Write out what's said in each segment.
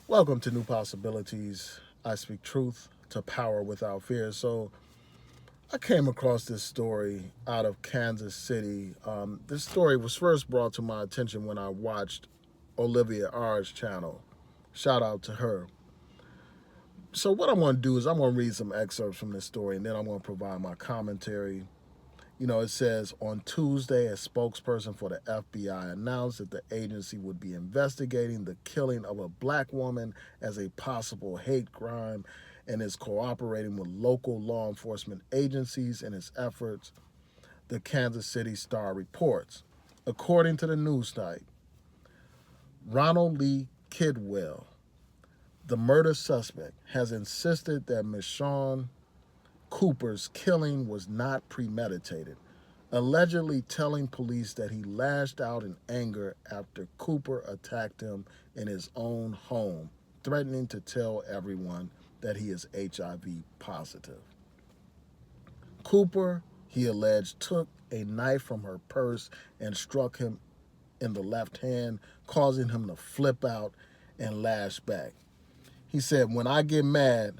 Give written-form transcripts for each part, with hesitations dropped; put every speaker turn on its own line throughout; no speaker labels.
Welcome to New Possibilities. I speak truth to power without fear. So, I came across this story out of Kansas City. This story was first brought to my attention when I watched Olivia R's channel. Shout out to her. So, what I'm going to do is I'm going to read some excerpts from this story and then I'm going to provide my commentary. It says on Tuesday, a spokesperson for the FBI announced that the agency would be investigating the killing of a black woman as a possible hate crime and is cooperating with local law enforcement agencies in its efforts, the Kansas City Star reports. According to the news site, Ronald Lee Kidwell, the murder suspect, has insisted that MeShon Cooper's killing was not premeditated, allegedly telling police that he lashed out in anger after Cooper attacked him in his own home, threatening to tell everyone that he is HIV positive. Cooper, he alleged, took a knife from her purse and struck him in the left hand, causing him to flip out and lash back. He said, "When I get mad,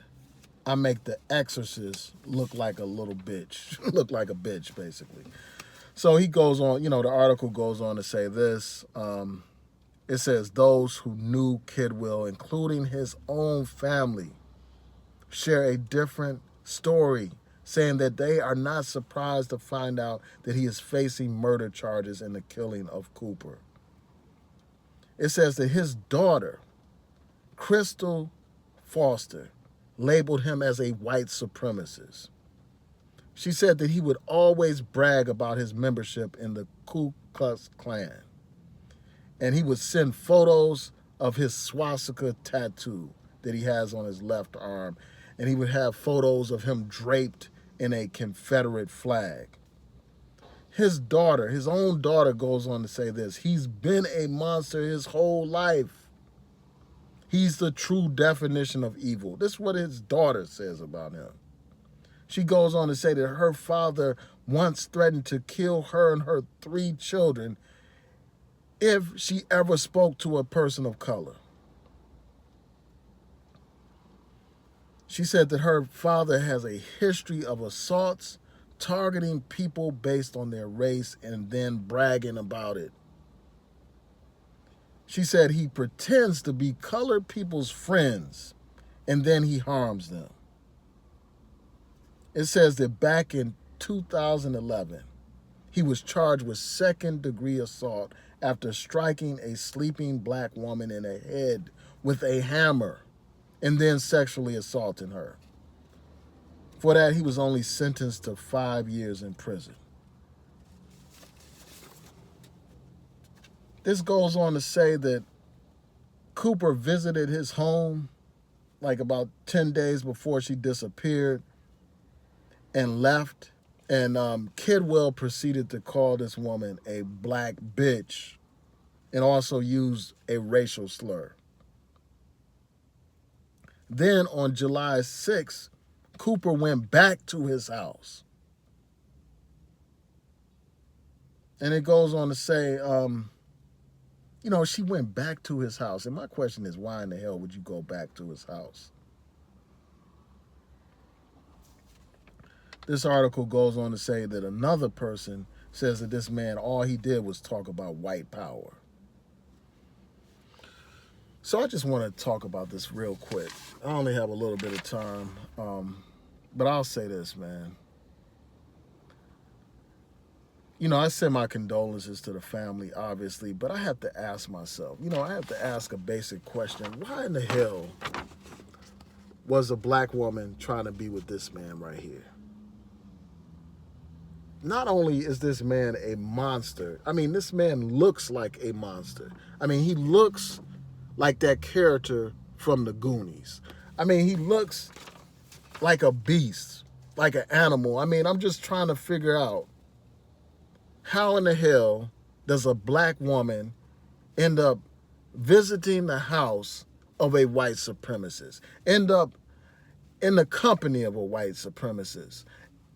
I make the exorcist look like a little bitch." Look like a bitch, basically. So he goes on, the article goes on to say this. It says those who knew Kidwell, including his own family, share a different story, saying that they are not surprised to find out that he is facing murder charges in the killing of Cooper. It says that his daughter, Crystal Foster, labeled him as a white supremacist. She said that he would always brag about his membership in the Ku Klux Klan. And he would send photos of his swastika tattoo that he has on his left arm. And he would have photos of him draped in a Confederate flag. His daughter, his own daughter, goes on to say this: he's been a monster his whole life. He's the true definition of evil. This is what his daughter says about him. She goes on to say that her father once threatened to kill her and her 3 children if she ever spoke to a person of color. She said that her father has a history of assaults, targeting people based on their race and then bragging about it. She said he pretends to be colored people's friends and then he harms them. It says that back in 2011, he was charged with second-degree assault after striking a sleeping black woman in the head with a hammer and then sexually assaulting her. For that, he was only sentenced to 5 years in prison. This goes on to say that Cooper visited his home like about 10 days before she disappeared and left. And Kidwell proceeded to call this woman a black bitch and also used a racial slur. Then on July 6th, Cooper went back to his house. And it goes on to say, she went back to his house. And my question is, why in the hell would you go back to his house? This article goes on to say that another person says that this man, all he did was talk about white power. So I just want to talk about this real quick. I only have a little bit of time, but I'll say this, man. I send my condolences to the family, obviously, but I have to ask myself, I have to ask a basic question. Why in the hell was a black woman trying to be with this man right here? Not only is this man a monster, this man looks like a monster. He looks like that character from the Goonies. He looks like a beast, like an animal. I'm just trying to figure out, how in the hell does a black woman end up visiting the house of a white supremacist, end up in the company of a white supremacist,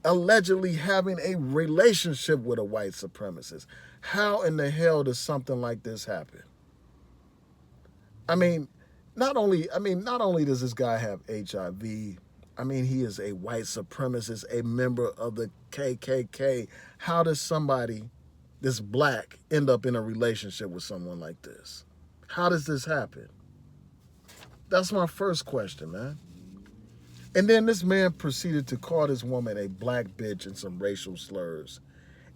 allegedly having a relationship with a white supremacist? How in the hell does something like this happen? not only does this guy have HIV, I mean, he is a white supremacist, a member of the KKK. How does somebody this black end up in a relationship with someone like this? How does this happen? That's my first question, man. And then this man proceeded to call this woman a black bitch and some racial slurs.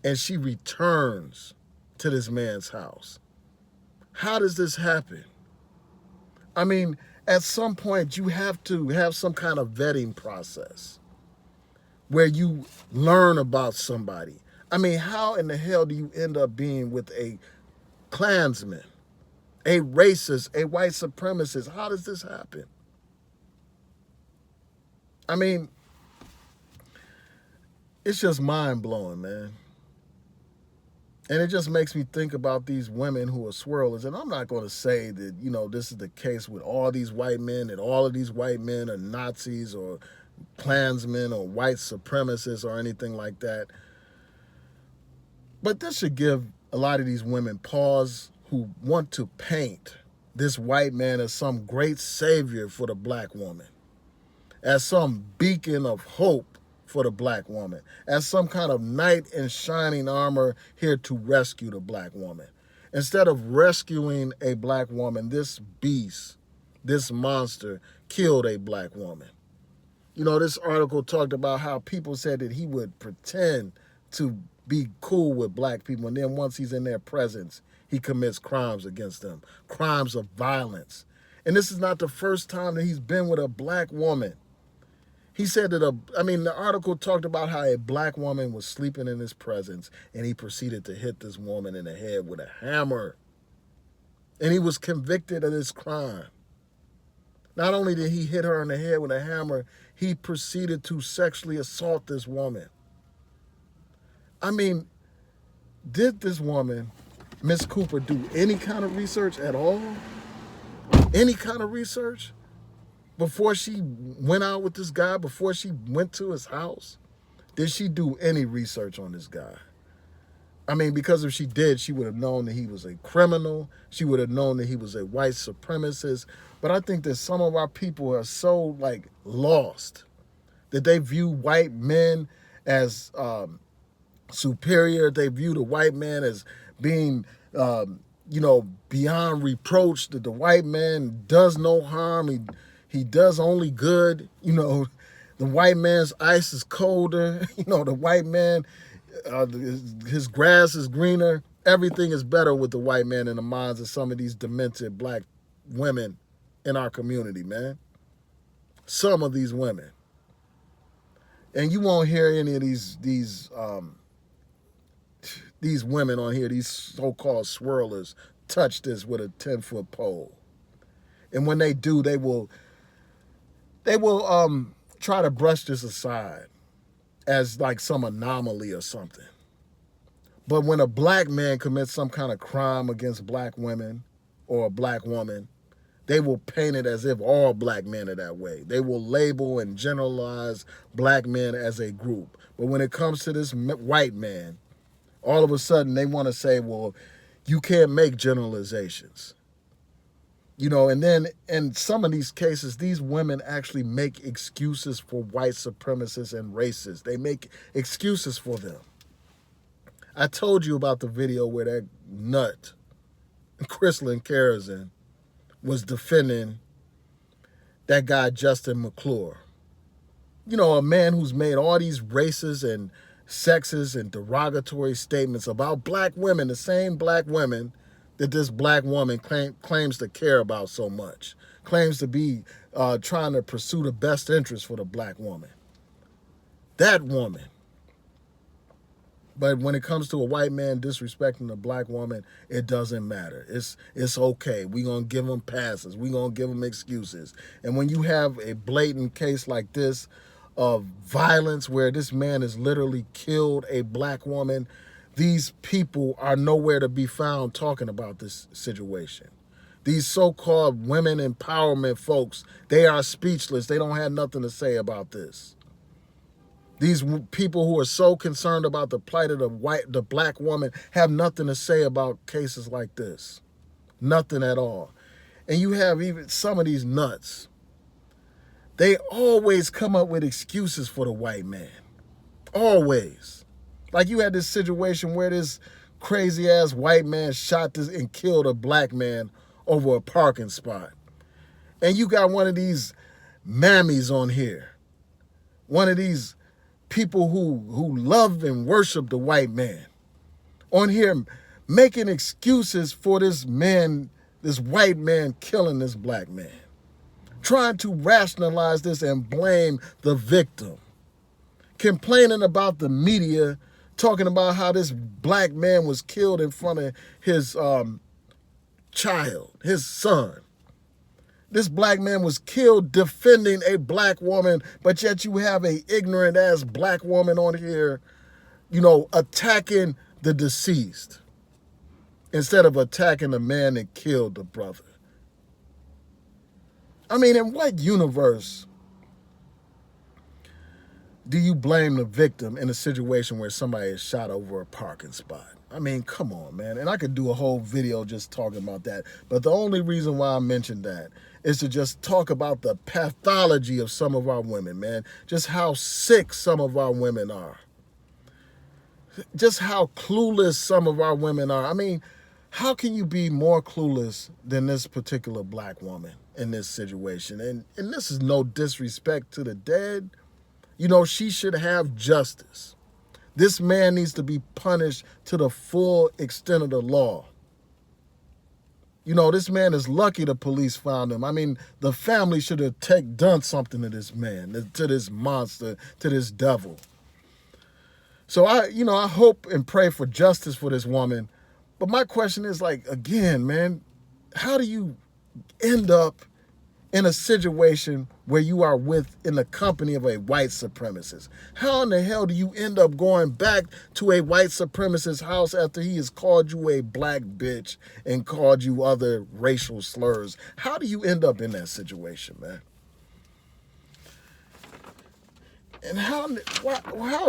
And she returns to this man's house. How does this happen? I mean, at some point, you have to have some kind of vetting process where you learn about somebody. I mean, how in the hell do you end up being with a Klansman, a racist, a white supremacist? How does this happen? I mean, it's just mind-blowing, man. And it just makes me think about these women who are swirlers. And I'm not going to say that, you know, this is the case with all these white men and all of these white men are Nazis or Klansmen or white supremacists or anything like that. But this should give a lot of these women pause who want to paint this white man as some great savior for the black woman, as some beacon of hope for the black woman, as some kind of knight in shining armor here to rescue the black woman. Instead of rescuing a black woman, this beast, this monster, killed a black woman. You know, this article talked about how people said that he would pretend to be cool with black people, and then once he's in their presence, he commits crimes against them, crimes of violence. And this is not the first time that he's been with a black woman. He said that, the article talked about how a black woman was sleeping in his presence and he proceeded to hit this woman in the head with a hammer. And he was convicted of this crime. Not only did he hit her in the head with a hammer, he proceeded to sexually assault this woman. I mean, did this woman, Miss Cooper, do any kind of research at all? Any kind of research? Before she went out with this guy, before she went to his house? Did she do any research on this guy? I mean, because if she did, she would have known that he was a criminal. She would have known that he was a white supremacist. But I think that some of our people are so, lost that they view white men as superior. They view the white man as being, beyond reproach, that the white man does no harm. He does only good. You know, the white man's ice is colder. You know, the white man, his grass is greener. Everything is better with the white man in the minds of some of these demented black women in our community, man. Some of these women. And you won't hear any of these women on here, these so-called swirlers, touch this with a 10-foot pole. And when they do, they will try to brush this aside as like some anomaly or something. But when a black man commits some kind of crime against black women or a black woman, they will paint it as if all black men are that way. They will label and generalize black men as a group. But when it comes to this white man, all of a sudden they want to say, well, you can't make generalizations. You know, and then in some of these cases, these women actually make excuses for white supremacists and racists. They make excuses for them. I told you about the video where that nut, Chrislyn Karazin, was defending that guy, Justin McClure. You know, a man who's made all these racist and sexist and derogatory statements about black women, the same black women that this black woman claims to care about so much, claims to be trying to pursue the best interest for the black woman. That woman. But when it comes to a white man disrespecting a black woman, it doesn't matter. It's okay. We're going to give them passes. We're going to give them excuses. And when you have a blatant case like this of violence where this man has literally killed a black woman, these people are nowhere to be found talking about this situation. These so-called women empowerment folks, they are speechless. They don't have nothing to say about this. These people who are so concerned about the plight of the black woman have nothing to say about cases like this. Nothing at all. And you have even some of these nuts. They always come up with excuses for the white man. Always. Like you had this situation where this crazy ass white man shot this and killed a black man over a parking spot. And you got one of these mammies on here. One of these people who love and worship the white man on here making excuses for this man, this white man killing this black man. Trying to rationalize this and blame the victim. Complaining about the media, talking about how this black man was killed in front of his child, his son. This black man was killed defending a black woman, but yet you have a ignorant ass black woman on here, attacking the deceased instead of attacking the man that killed the brother. I mean, in what universe do you blame the victim in a situation where somebody is shot over a parking spot? I mean, come on, man. And I could do a whole video just talking about that. But the only reason why I mentioned that is to just talk about the pathology of some of our women, man. Just how sick some of our women are. Just how clueless some of our women are. I mean, how can you be more clueless than this particular black woman in this situation? And this is no disrespect to the dead. She should have justice. This man needs to be punished to the full extent of the law. This man is lucky the police found him. I mean, the family should have done something to this man, to this monster, to this devil. So I hope and pray for justice for this woman. But my question is, again, man, how do you end up in a situation where you are in the company of a white supremacist? How in the hell do you end up going back to a white supremacist's house after he has called you a black bitch and called you other racial slurs? How do you end up in that situation, man? And how in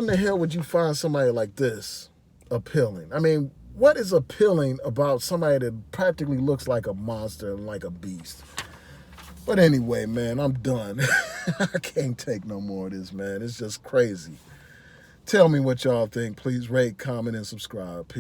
the hell would you find somebody like this appealing? I mean, what is appealing about somebody that practically looks like a monster and like a beast? But anyway, man, I'm done. I can't take no more of this, man. It's just crazy. Tell me what y'all think. Please rate, comment, and subscribe. Peace.